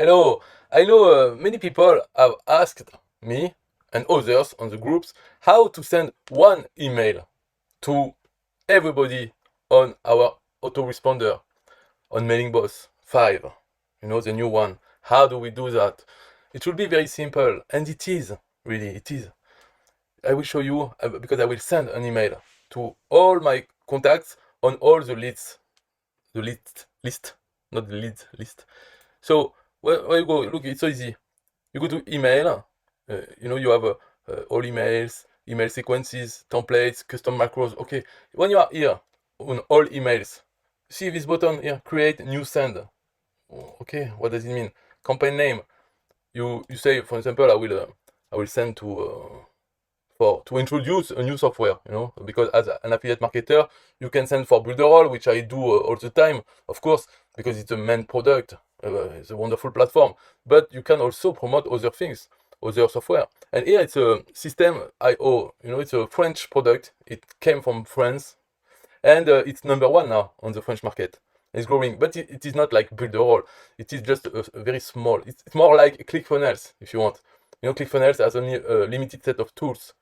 Hello, I know many people have asked me and others on the groups how to send one email to everybody on our autoresponder on MailingBoss 5, the new one. How do we do that? It will be very simple, and it is, really, it is. I will show you, because I will send an email to all my contacts on all the leads, not the leads list. So, where you go, look, it's so easy. You go to email, you have all emails, email sequences, templates, custom macros. Okay, when you are here on all emails, see this button here, create new send. Okay, what does it mean? Campaign name. You say, for example, I will send to introduce a new software, because as an affiliate marketer, you can send for Builderall, which I do all the time, of course, because it's a main product. It's a wonderful platform, but you can also promote other things, other software. And here it's a SystemeIO, it's a French product. It came from France, and it's number one now on the French market. It's growing, but it is not like Builderall. It is just a very small. It's more like ClickFunnels, if you want. ClickFunnels has only a limited set of tools.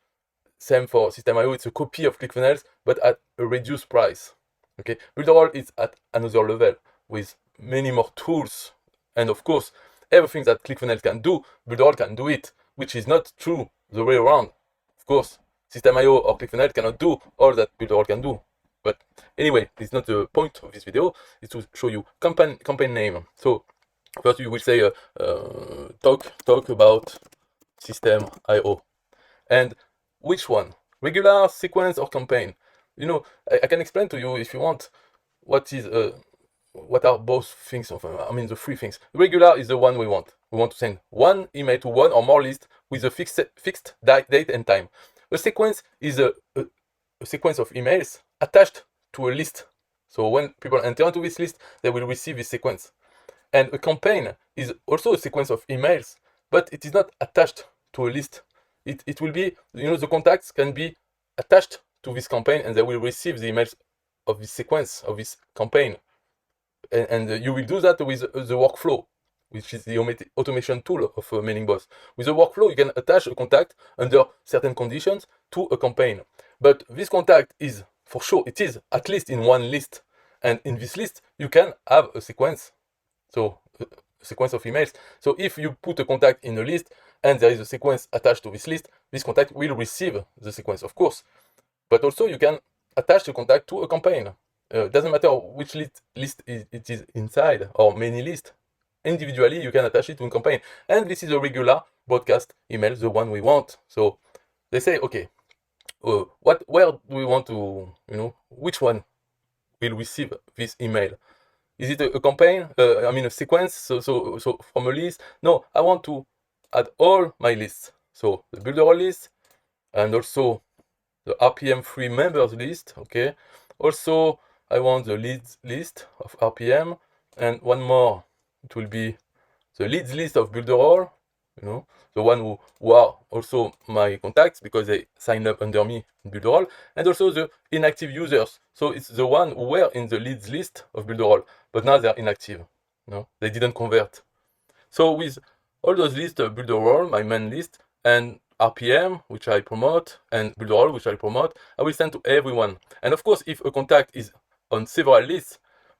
Same for SystemeIO. It's a copy of ClickFunnels, but at a reduced price. Okay, Builderall is at another level with many more tools, and of course, everything that ClickFunnels can do, Builderall can do it, which is not true the way around. Of course, SystemeIO or ClickFunnels cannot do all that Builderall can do. But anyway, it's not the point of this video. It's to show you campaign name. So first you will say talk about SystemeIO, and which one? Regular, sequence, or campaign? I can explain to you if you want what are both things of, the three things. Regular is the one we want. We want to send one email to one or more list with a fixed date and time. A sequence is a sequence of emails attached to a list. So when people enter into this list, they will receive this sequence. And a campaign is also a sequence of emails, but it is not attached to a list. It will be, the contacts can be attached to this campaign, and they will receive the emails of this sequence, of this campaign. And you will do that with the workflow, which is the automation tool of MailingBoss. With the workflow, you can attach a contact under certain conditions to a campaign. But this contact is, for sure, it is at least in one list. And in this list, you can have a sequence. So, a sequence of emails. So if you put a contact in a list and there is a sequence attached to this list, this contact will receive the sequence, of course. But also you can attach the contact to a campaign. Doesn't matter which list it is inside or many lists. Individually, you can attach it to a campaign. And this is a regular broadcast email, the one we want. So they say, okay, where do we want to, which one will receive this email? Is it a campaign? A sequence? So from a list? No, I want to add all my lists. So the Builderall list, and also the RPM free members list. Okay. Also, I want the leads list of RPM, and one more. It will be the leads list of Builderall. The one who are also my contacts because they sign up under me in Builderall, and also the inactive users. So it's the one who were in the leads list of Builderall, but now they're inactive. They didn't convert. So with all those lists, Builderall, my main list, and RPM, which I promote, and Builderall, which I promote, I will send to everyone. And of course, if a contact is on several lists,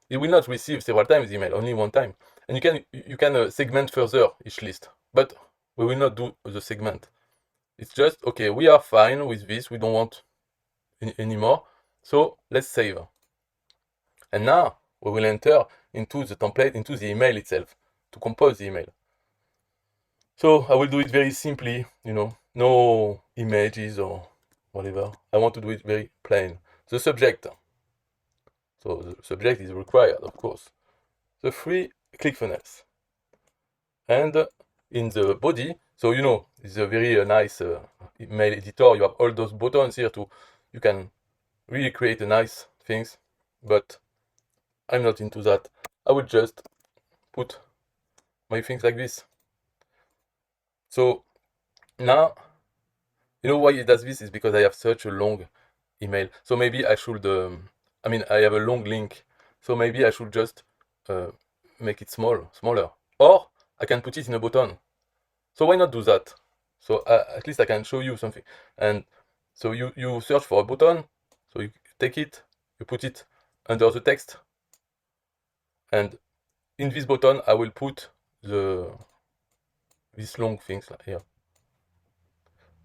it will not receive several times email, only one time. And you can segment further each list, but we will not do the segment. It's just, okay, we are fine with this, we don't want anymore, so let's save. And now we will enter into the template, into the email itself, to compose the email. So I will do it very simply, no images or whatever. I want to do it very plain. The subject. So the subject is required, of course. The three ClickFunnels. And in the body, so it's a very nice email editor. You have all those buttons here you can really create nice things, but I'm not into that. I will just put my things like this. So now, why it does this is because I have such a long email. So maybe I should, I have a long link. So maybe I should just make it smaller. Or I can put it in a button. So why not do that? So at least I can show you something. And so you search for a button, so you take it, you put it under the text, and in this button I will put these long things here.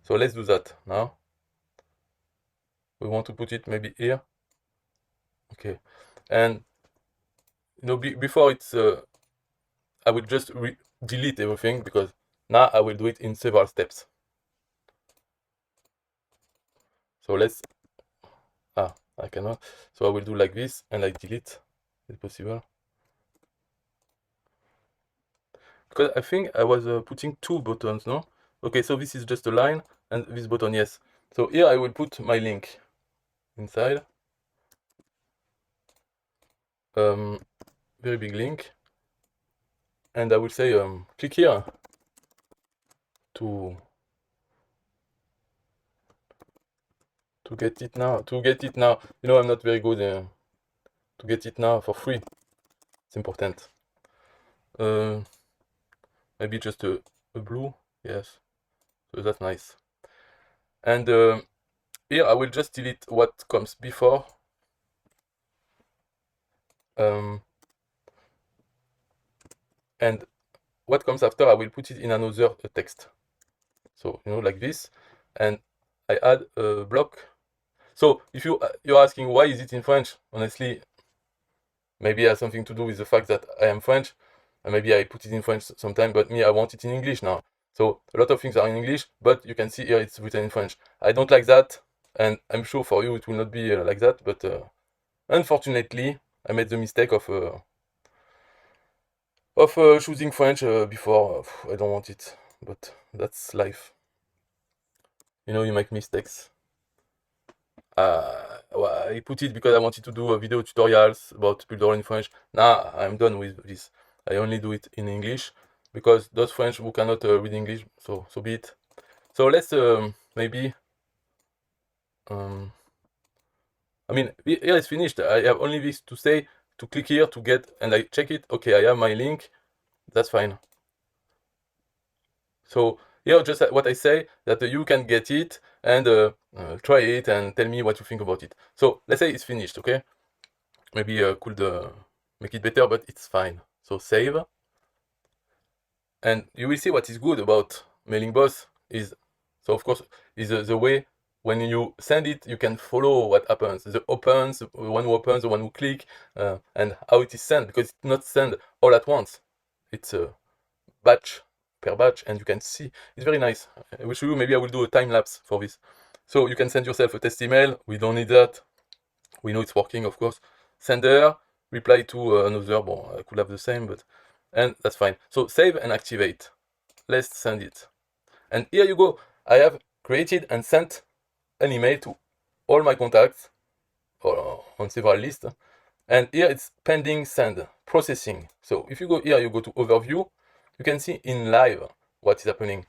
So let's do that now. We want to put it maybe here. Okay, and before it's I will just delete everything, because now I will do it in several steps. So I cannot. So I will do like this, and I delete, if possible. Because I think I was putting two buttons, no? Okay, so this is just a line, and this button, yes. So here I will put my link inside. Very big link. And I will say, click here to get it now. I'm not very good to get it now for free. It's important. Maybe just a blue, yes. So that's nice. And here I will just delete what comes before. And what comes after, I will put it in another text. So, like this. And I add a block. So if you're asking why is it in French, honestly, maybe it has something to do with the fact that I am French, and maybe I put it in French sometime, but I want it in English now. So a lot of things are in English, but you can see here it's written in French. I don't like that, and I'm sure for you it will not be like that, but unfortunately, I made the mistake of choosing French before. I don't want it, but that's life. You make mistakes. I put it because I wanted to do video tutorials about Builderall in French. Now I'm done with this. I only do it in English, because those French who cannot read English, so be it. So let's maybe here it's finished. I have only this to say, to click here to get, and I check it. Okay, I have my link. That's fine. So here, just what I say, that you can get it and try it and tell me what you think about it. So let's say it's finished, okay? Maybe could make it better, but it's fine. So save. And you will see what is good about MailingBoss is, so of course, is the way when you send it, you can follow what happens. The opens, the one who opens, the one who click, and how it is sent, because it's not sent all at once. It's a batch per batch, and you can see it's very nice. I will show you. Maybe I will do a time lapse for this. So you can send yourself a test email. We don't need that. We know it's working, of course. Sender, reply to another. I could have the same, and that's fine. So save and activate. Let's send it. And here you go. I have created and sent an email to all my contacts on several lists. And here it's pending send, processing. So if you go here, you go to overview, you can see in live what is happening.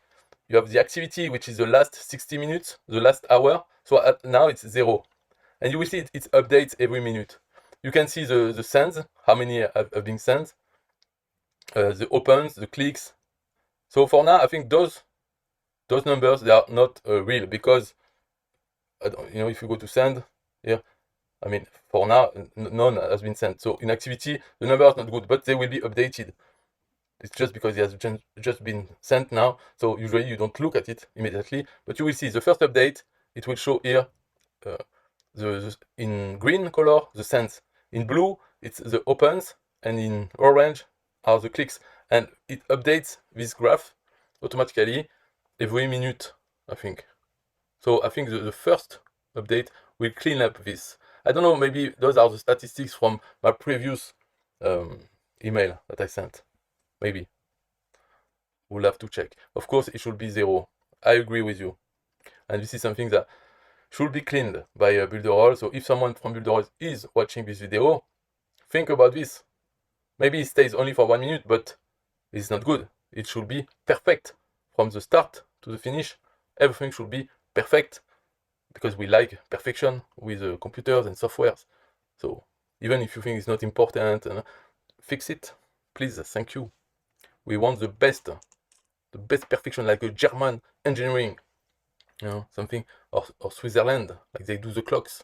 You have the activity, which is the last 60 minutes, the last hour. So now it's 0. And you will see it updates every minute. You can see the sends, how many have been sent, the opens, the clicks. So for now, I think those numbers, they are not real, because if you go to send here, for now, none has been sent. So in activity, the number is not good, but they will be updated. It's just because it has just been sent now. So usually you don't look at it immediately, but you will see the first update. It will show here in green color, the sends. In blue, it's the opens, and in orange are the clicks. And it updates this graph automatically every minute, I think. So I think the first update will clean up this. I don't know, maybe those are the statistics from my previous email that I sent. Maybe. We'll have to check. Of course, it should be 0. I agree with you. And this is something that should be cleaned by Builderall. So if someone from Builderall is watching this video, think about this. Maybe it stays only for 1 minute, but it's not good. It should be perfect. From the start to the finish, everything should be perfect, because we like perfection with computers and softwares. So even if you think it's not important, fix it, please. Thank you. we want the best perfection, like a German engineering, something, or Switzerland, like they do the clocks,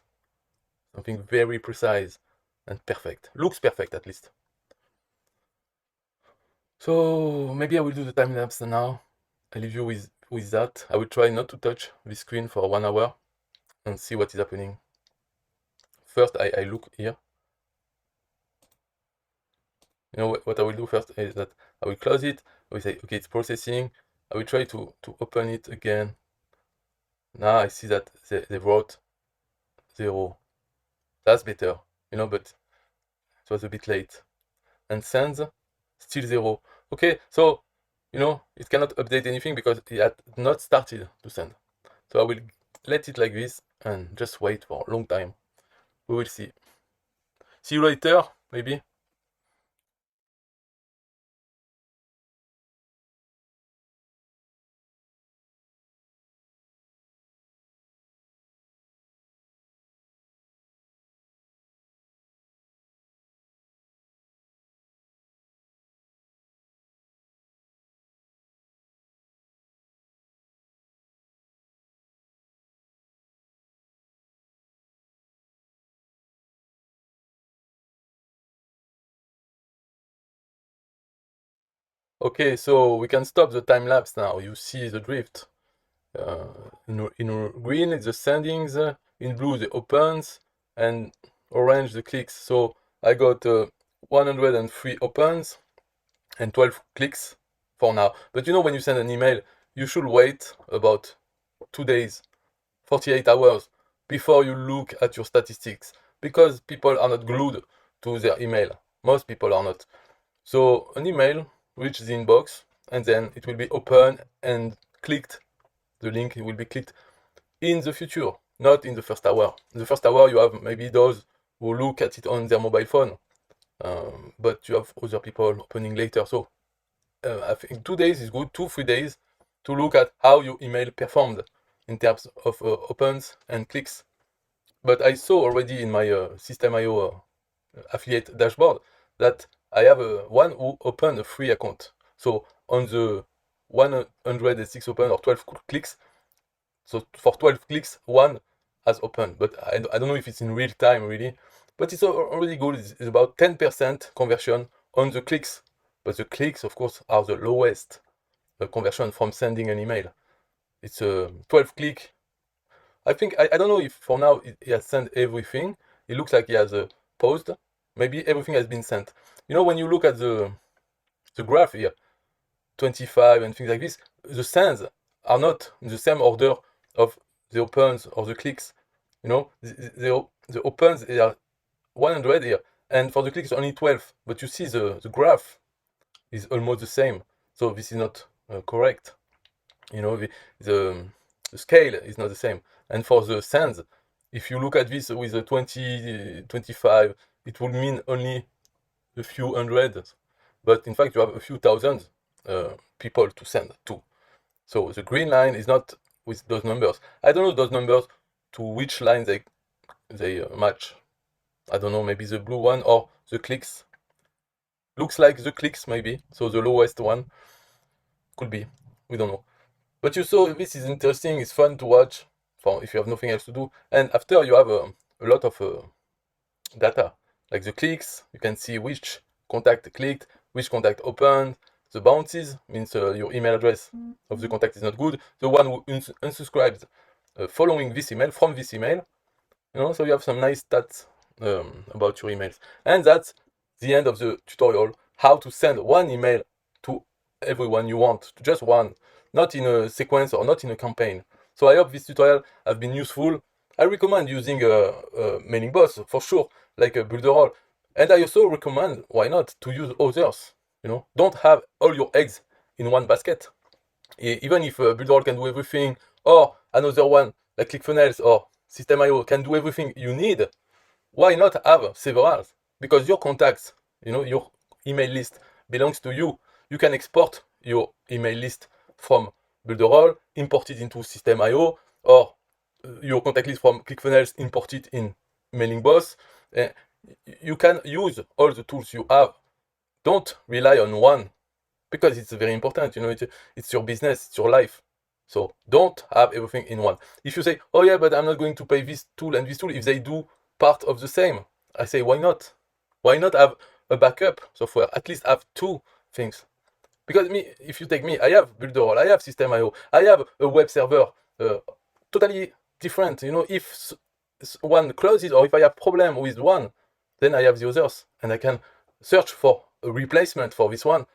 something very precise and perfect, looks perfect at least. So maybe I will do the time lapse now. I leave you with that. I will try not to touch the screen for 1 hour and see what is happening. First, I look here. What I will do first is that I will close it. I will say, okay, it's processing. I will try to open it again. Now I see that they wrote 0. That's better, but it was a bit late. And sends, still 0. Okay, so, it cannot update anything because it had not started to send. So I will let it like this and just wait for a long time. We will see. See you later, maybe. Okay, so we can stop the time lapse now. You see the drift. In green it's the sendings, in blue the opens, and orange the clicks. So I got 103 opens and 12 clicks for now. But when you send an email, you should wait about 2 days, 48 hours before you look at your statistics, because people are not glued to their email. Most people are not. So an email reaches the inbox, and then it will be open and clicked. The link will be clicked in the future, not in the first hour. In the first hour, you have maybe those who look at it on their mobile phone, but you have other people opening later. So I think 2 days is good, 2-3 days, to look at how your email performed in terms of opens and clicks. But I saw already in my SystemeIO affiliate dashboard that I have one who opened a free account. So on the 106 open or 12 clicks, so for 12 clicks, one has opened. But I don't know if it's in real time really. But it's already good. It's about 10% conversion on the clicks. But the clicks, of course, are the lowest conversion from sending an email. It's a 12 click. I think, I don't know if for now he has sent everything. It looks like he has paused. Maybe everything has been sent. When you look at the graph here, 25 and things like this, the sends are not in the same order of the opens or the clicks. The opens are 100 here, and for the clicks only 12. But you see the graph is almost the same. So this is not correct. The scale is not the same. And for the sends, if you look at this with a 20, 25, it will mean only a few hundred. But in fact, you have a few thousand people to send to. So the green line is not with those numbers. I don't know those numbers to which line they match. I don't know, maybe the blue one or the clicks. Looks like the clicks maybe. So the lowest one could be. We don't know. But you saw this is interesting. It's fun to watch for if you have nothing else to do. And after you have a lot of data, like the clicks. You can see which contact clicked, which contact opened. The bounces means your email address of the contact is not good. The one who unsubscribed following this email, from this email. So you have some nice stats about your emails. And that's the end of the tutorial, how to send one email to everyone you want, just one, not in a sequence or not in a campaign. So I hope this tutorial has been useful. I recommend using MailingBoss for sure, like a Builderall. And I also recommend, why not, to use others. Don't have all your eggs in one basket. Even if Builderall can do everything, or another one like ClickFunnels or SystemeIO can do everything you need, why not have several? Because your contacts, your email list belongs to you. You can export your email list from Builderall, import it into SystemeIO, or your contact list from ClickFunnels, import it in MailingBoss. You can use all the tools you have. Don't rely on one. because it's very important. You know, it's your business, it's your life. So don't have everything in one. If you say, oh yeah, but I'm not going to pay this tool and this tool, if they do part of the same, I say, why not? Why not have a backup software? At least have two things. Because if you take me, I have Builderall, I have SystemeIO, I have a web server, totally different. You know, if one closes or if I have problem with one, then I have the others, and I can search for a replacement for this one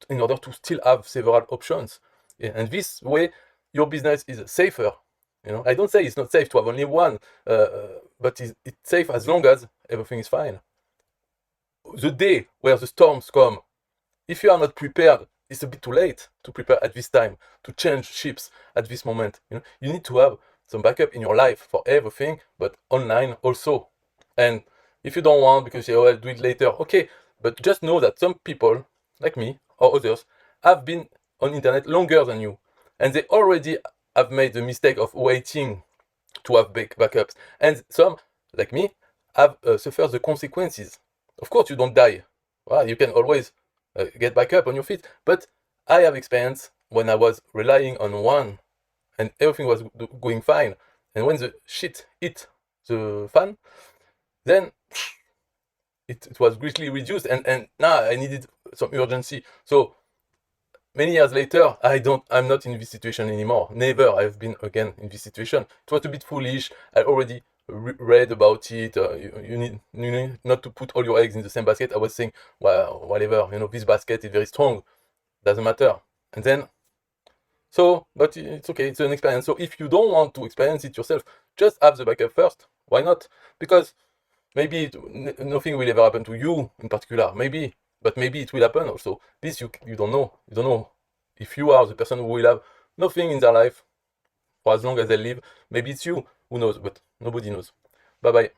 in order to still have several options. Yeah, and this way, your business is safer. You know, I don't say it's not safe to have only one, but it's safe as long as everything is fine. The day where the storms come, if you are not prepared, it's a bit too late to prepare at this time, to change ships at this moment. You know, you need to have some backup in your life for everything, but online also. And if you don't want, because you say, oh, I'll do it later, okay, but just know that some people, like me or others, have been on internet longer than you, and they already have made the mistake of waiting to have backups. And some, like me, have suffered the consequences. Of course, you don't die. Well, you can always get back up on your feet. But I have experience when I was relying on one and everything was going fine. And when the shit hit the fan, then it was greatly reduced. And now I needed some urgency. So many years later, I'm not in this situation anymore. Never I've been again in this situation. It was a bit foolish. I already read about it. You need not to put all your eggs in the same basket. I was saying, well, whatever, you know, this basket is very strong. Doesn't matter. And then, but it's okay. It's an experience. So if you don't want to experience it yourself, just have the backup first. Why not? Because maybe nothing will ever happen to you in particular. Maybe. But maybe it will happen also. This you don't know. You don't know if you are the person who will have nothing in their life for as long as they live. Maybe it's you. Who knows? But nobody knows. Bye bye.